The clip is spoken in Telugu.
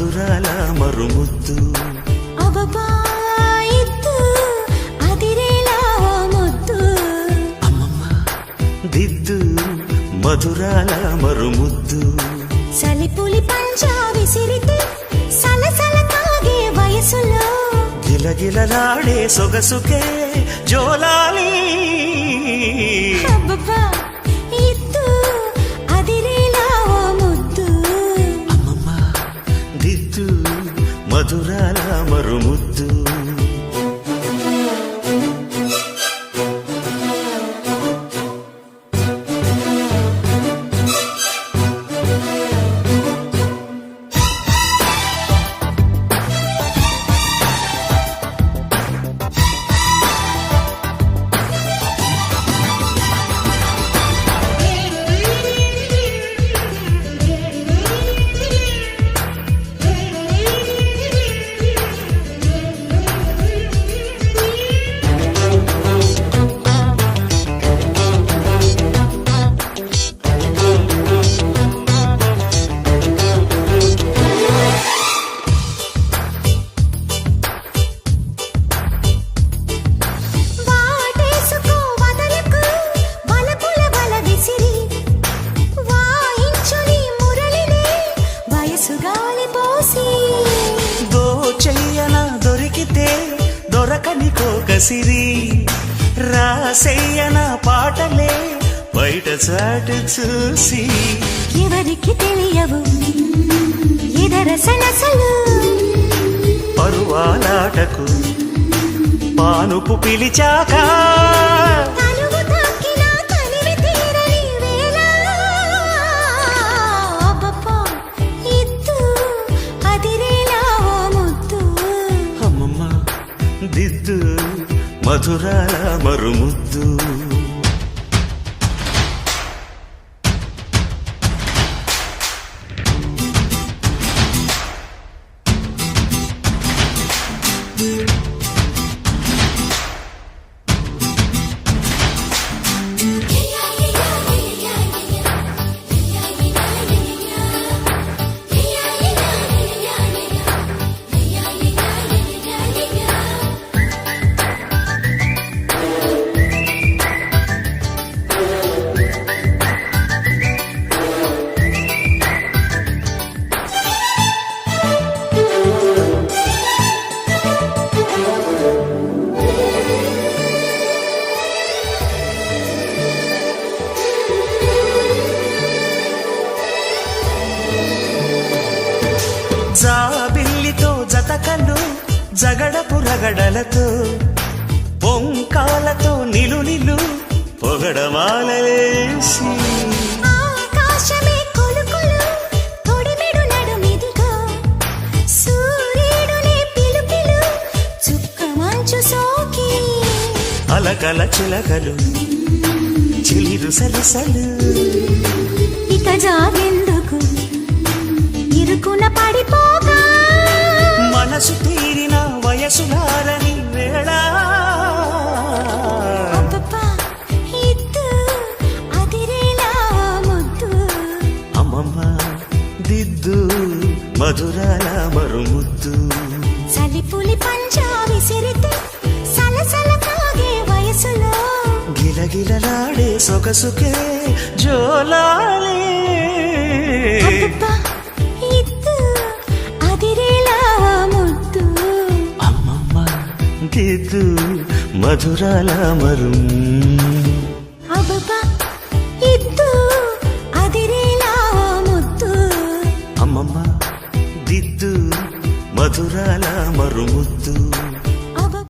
మధురాల మరుముద్దు అబ్బబ్బా ఇద్దు అదిరేలా ముద్దు అమ్మమ్మ దిద్దు మధురాల మరుముద్దు సలిపులి పంజా విసిరితే సలసల కాగే వయసులో గిలగిలలాడే సొగసుకే జోలాలి అబ్బబ్బా ఇద్దు అదిరేలా ముద్దు అమ్మమ్మ దిద్దు మధురాల మరుముద్దు వాటేసుకో వదలకు వలపుల వల విసిరి వాయించుని మురళినే వయసు గాలి పోసి దోచెయ్యన దొరికితే దొరకని కోకసిరి రాసెయ్యన పాటలే బయట చాటు చూసి ఎవరికి తెలియవు ఇదర సలసలు పరువాలాటకు పానుపు పిలిచాక తనువు తాకిన తనివి తీరని వేళ అబ్బబ్బా ఇద్దు అదిరేలా ముద్దు అమ్మమ్మ దిద్దు మధురాల మరుముద్దు జాబిల్లితో జతకలు జగడపు రగడలతో పొంకాలతో నిలు పొగడవాలేసి ఆకాశమే కొలుకులు తొడిమెడు నడుమిదిగో సూర్యుడునే పిలుపిలు చుక్క మంచు సోకి అలకల చిలకలు చిలిరు సలసలు ఇక జాగెందుకు ఇరుకున పడిపోగా మనసు తీరిన వయసులారని వేళ అబ్బబ్బా ఇద్దు అదిరేలా ముద్దు అమ్మమ్మ దిద్దు మధురాల మరుముద్దు సలిపులి పంజా విసిరితే సలసల కాగే వయసులో గిలగిలలాడే సొగసుకే జోలాలి అబ్బబ్బా ఇద్దు అదిరేలా ముద్దు అమ్మమ్మ దిద్దు మధురాల మరుం అబ్బబ్బా ఇద్దు అదిరేలా ముద్దు అమ్మమ్మ దిద్దు మధురాల మరుముద్దు